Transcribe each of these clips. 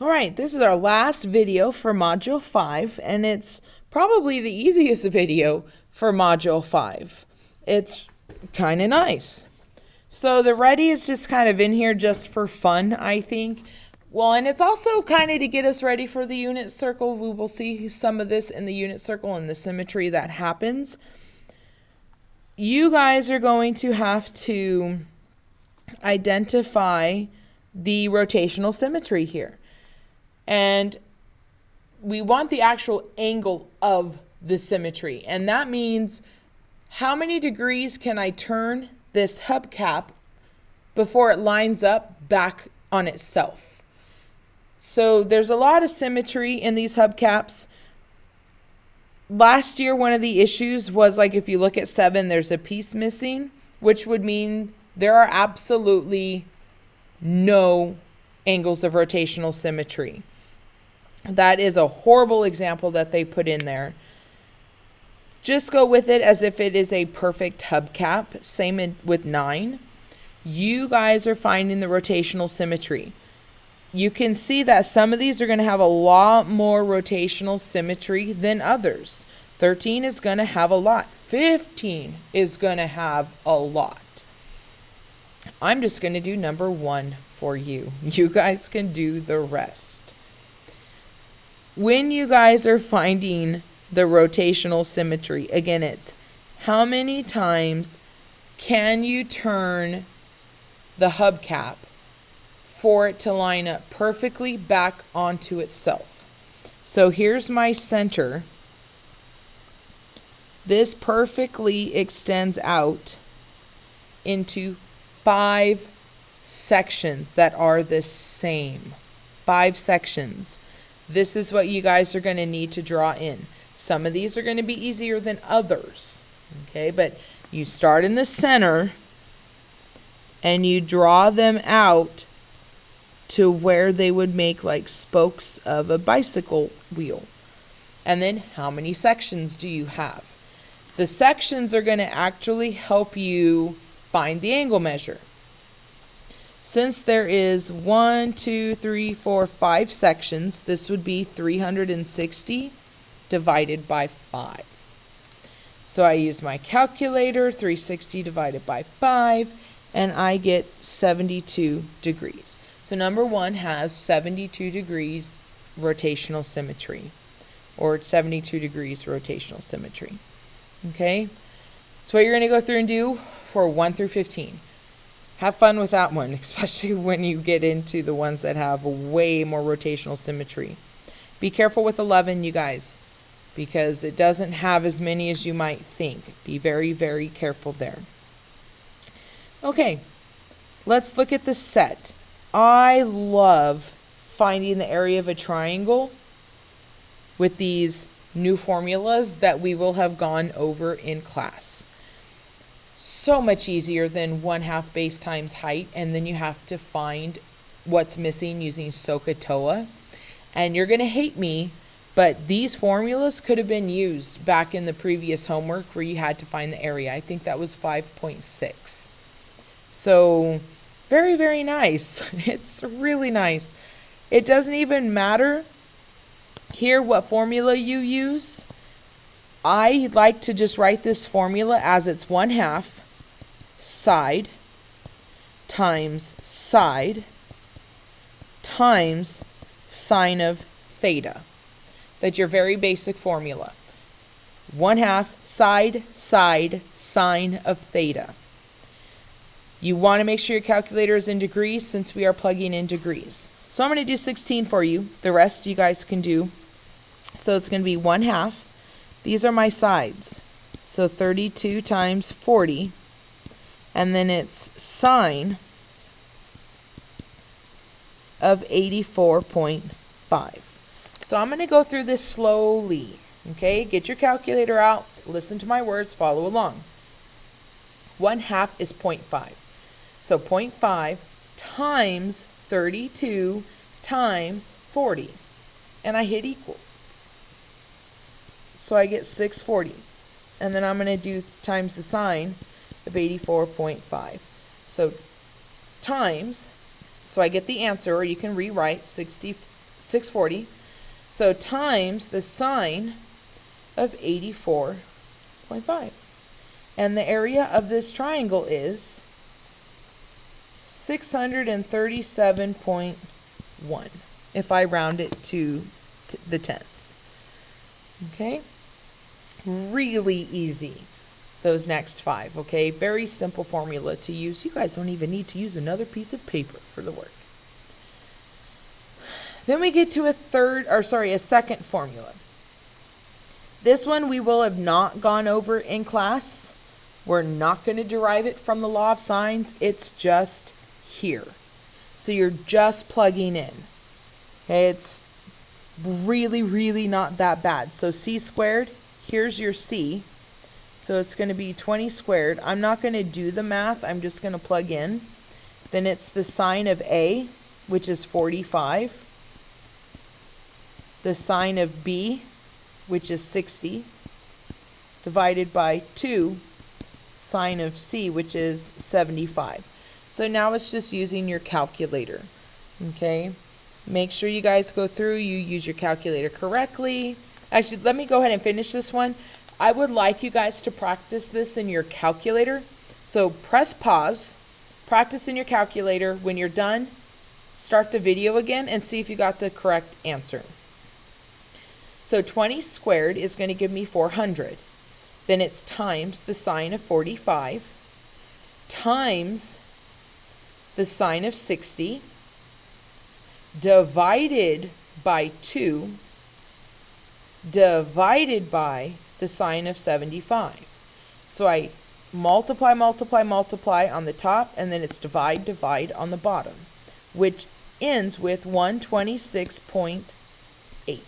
All right, this is our last video for Module 5, and it's probably the easiest video for Module 5. It's kind of nice. So the ready is just kind of in here just for fun, I think. Well, and it's also kind of to get us ready for the unit circle. We will see some of this in the unit circle and the symmetry that happens. You guys are going to have to identify the rotational symmetry here. And we want the actual angle of the symmetry. And that means how many degrees can I turn this hubcap before it lines up back on itself. So there's a lot of symmetry in these hubcaps. Last year, one of the issues was like if you look at 7, there's a piece missing, which would mean there are absolutely no angles of rotational symmetry. That is a horrible example that they put in there. Just go with it as if it is a perfect hubcap. Same with 9. You guys are finding the rotational symmetry. You can see that some of these are going to have a lot more rotational symmetry than others. 13 is going to have a lot. 15 is going to have a lot. I'm just going to do number 1 for you. You guys can do the rest. When you guys are finding the rotational symmetry, again, it's how many times can you turn the hubcap for it to line up perfectly back onto itself. So here's my center. This perfectly extends out into 5 sections that are the same. 5 sections. This is what you guys are going to need to draw in. Some of these are going to be easier than others. Okay, but you start in the center and you draw them out to where they would make like spokes of a bicycle wheel. And then how many sections do you have? The sections are going to actually help you find the angle measure. Since there is 1, 2, 3, 4, 5 sections, this would be 360 divided by 5. So I use my calculator, 360 divided by 5, and I get 72 degrees. So number 1 has 72 degrees rotational symmetry, or 72 degrees rotational symmetry. Okay? So what you're going to go through and do for 1 through 15. Have fun with that one, especially when you get into the ones that have way more rotational symmetry. Be careful with 11, you guys, because it doesn't have as many as you might think. Be very, very careful there. Okay, let's look at the set. I love finding the area of a triangle with these new formulas that we will have gone over in class. So much easier than 1/2 base times height, and then you have to find what's missing using SOHCAHTOA. And you're going to hate me, but these formulas could have been used back in the previous homework where you had to find the area. I think that was 5.6. So very, very nice. It's really nice. It doesn't even matter here what formula you use. I like to just write this formula as it's 1/2 side times side times sine of theta. That's your very basic formula. 1/2 side sine of theta. You want to make sure your calculator is in degrees since we are plugging in degrees. So I'm going to do 16 for you. The rest you guys can do. So it's going to be 1/2. These are my sides. So 32 times 40. And then it's sine of 84.5. So I'm going to go through this slowly. Okay, get your calculator out. Listen to my words. Follow along. 1/2 is 0.5. So 0.5 times 32 times 40. And I hit equals. So I get 640. And then I'm going to do times the sine of 84.5. So times, so I get the answer, or you can rewrite 640. So times the sine of 84.5. And the area of this triangle is 637.1 if I round it to the tenths. Okay? Really easy, those next 5, okay? Very simple formula to use. You guys don't even need to use another piece of paper for the work. Then we get to a second formula. This one we will have not gone over in class. We're not going to derive it from the law of sines. It's just here. So you're just plugging in. Okay, it's really, really not that bad. So c squared, here's your c. So it's going to be 20 squared. I'm not going to do the math. I'm just going to plug in. Then it's the sine of a, which is 45. The sine of b, which is 60, divided by 2 sine of c, which is 75. So now it's just using your calculator. Okay, make sure you guys go through, you use your calculator correctly. Actually, let me go ahead and finish this one. I would like you guys to practice this in your calculator. So press pause, practice in your calculator. When you're done, start the video again and see if you got the correct answer. So 20 squared is going to give me 400. Then it's times the sine of 45 times the sine of 60 divided by 2 divided by the sine of 75. So I multiply on the top, and then it's divide on the bottom, which ends with 126.8.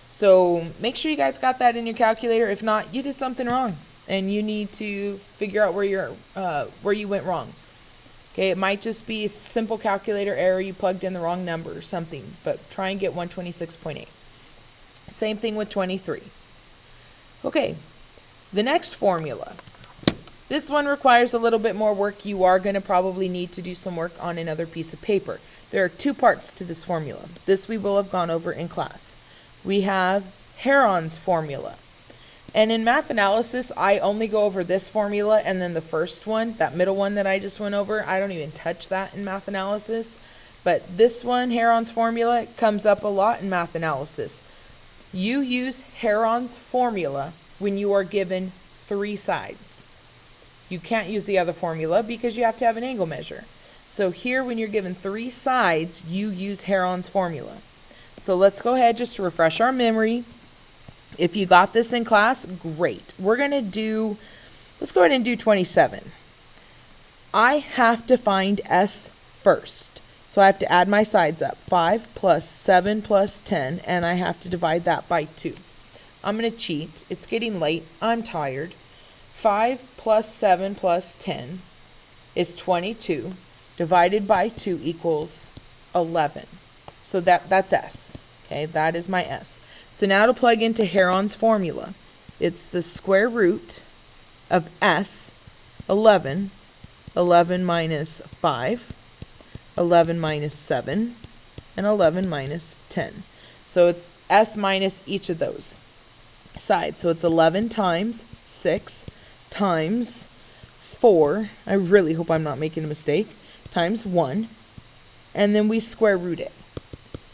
So make sure you guys got that in your calculator. If not, you did something wrong, and you need to figure out where you went wrong. Okay, it might just be a simple calculator error. You plugged in the wrong number or something, but try and get 126.8. Same thing with 23. Okay, the next formula. This one requires a little bit more work. You are going to probably need to do some work on another piece of paper. There are 2 parts to this formula. This we will have gone over in class. We have Heron's formula. And in math analysis, I only go over this formula and then the first one, that middle one that I just went over. I don't even touch that in math analysis. But this one, Heron's formula, comes up a lot in math analysis. You use Heron's formula when you are given 3 sides. You can't use the other formula because you have to have an angle measure. So here, when you're given 3 sides, you use Heron's formula. So let's go ahead just to refresh our memory. If you got this in class, great. Let's go ahead and do 27. I have to find S first. So I have to add my sides up. 5 plus 7 plus 10, and I have to divide that by 2. I'm going to cheat. It's getting late. I'm tired. 5 plus 7 plus 10 is 22. Divided by 2 equals 11. So that's S. Okay, that is my S. So now to plug into Heron's formula, it's the square root of S, 11, 11 minus 5, 11 minus 7, and 11 minus 10. So it's S minus each of those sides. So it's 11 times 6 times 4. I really hope I'm not making a mistake. Times 1. And then we square root it.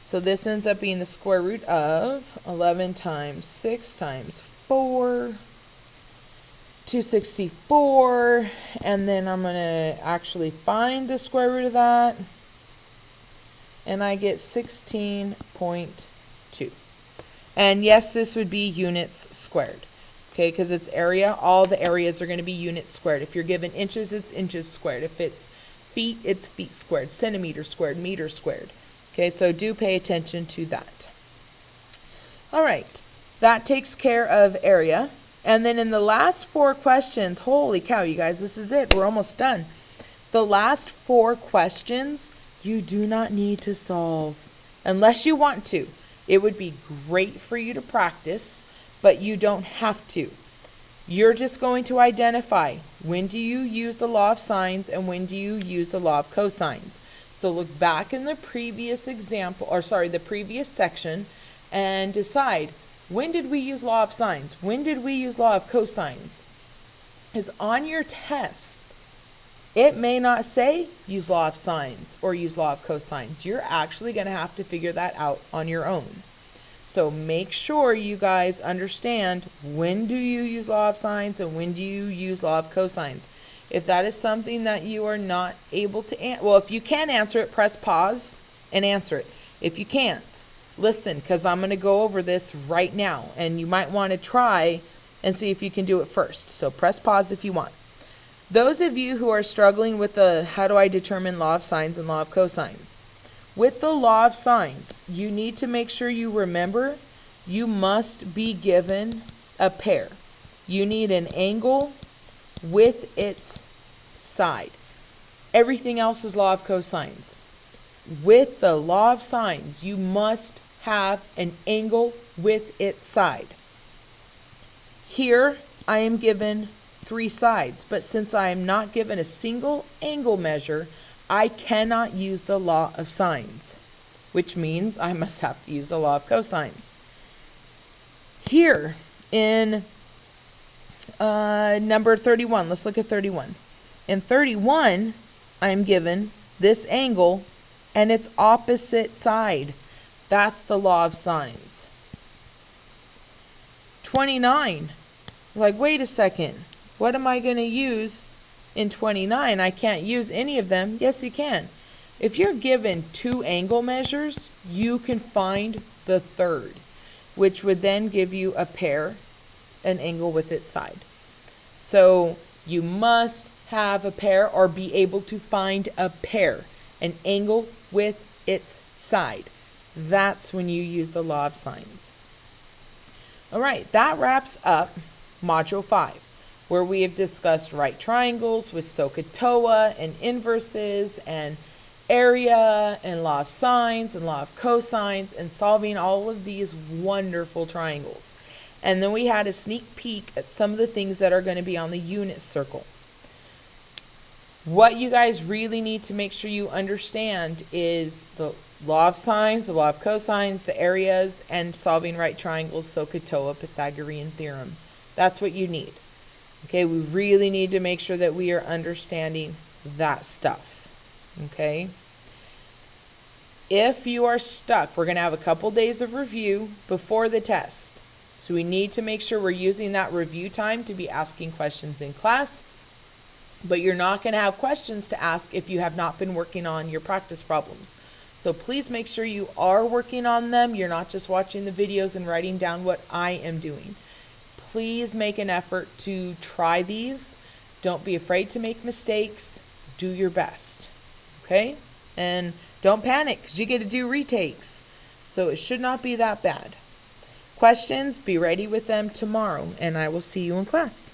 So this ends up being the square root of 11 times 6 times 4, 264, and then I'm going to actually find the square root of that, and I get 16.2. And yes, this would be units squared, okay, because it's area. All the areas are going to be units squared. If you're given inches, it's inches squared. If it's feet, it's feet squared. Centimeters squared, meters squared. Okay, so do pay attention to that. All right, that takes care of area. And then in the last 4 questions, holy cow, you guys, this is it. We're almost done. The last 4 questions, you do not need to solve unless you want to. It would be great for you to practice, but you don't have to. You're just going to identify when do you use the law of sines and when do you use the law of cosines. So look back in the previous example, or sorry, the previous section, and decide, when did we use law of sines? When did we use law of cosines? Because on your test, it may not say use law of sines or use law of cosines. You're actually going to have to figure that out on your own. So make sure you guys understand, when do you use law of sines and when do you use law of cosines. If that is something that you are not able to answer, well, if you can answer it, press pause and answer it. If you can't, listen, because I'm going to go over this right now, and you might want to try and see if you can do it first. So press pause if you want. Those of you who are struggling with the how do I determine law of sines and law of cosines, with the law of sines, you need to make sure you remember you must be given a pair. You need an angle with its side. Everything else is law of cosines. With the law of sines, you must have an angle with its side. Here, I am given 3 sides, but since I am not given a single angle measure, I cannot use the law of sines, which means I must have to use the law of cosines. Here in number 31, let's look at 31. In 31, I'm given this angle and its opposite side. That's the law of sines. 29, like, wait a second. What am I going to use in 29? I can't use any of them. Yes, you can. If you're given 2 angle measures, you can find the third, which would then give you a pair, an angle with its side. So you must have a pair or be able to find a pair, an angle with its side. That's when you use the law of sines. All right, that wraps up Module 5, where we have discussed right triangles with SOHCAHTOA and inverses and area and law of sines and law of cosines and solving all of these wonderful triangles. And then we had a sneak peek at some of the things that are going to be on the unit circle. What you guys really need to make sure you understand is the law of sines, the law of cosines, the areas, and solving right triangles, SOHCAHTOA, Pythagorean theorem. That's what you need. Okay, we really need to make sure that we are understanding that stuff. Okay? If you are stuck, we're going to have a couple days of review before the test. So we need to make sure we're using that review time to be asking questions in class. But you're not going to have questions to ask if you have not been working on your practice problems. So please make sure you are working on them. You're not just watching the videos and writing down what I am doing. Please make an effort to try these. Don't be afraid to make mistakes. Do your best. Okay? And don't panic, because you get to do retakes. So it should not be that bad. Questions, be ready with them tomorrow, and I will see you in class.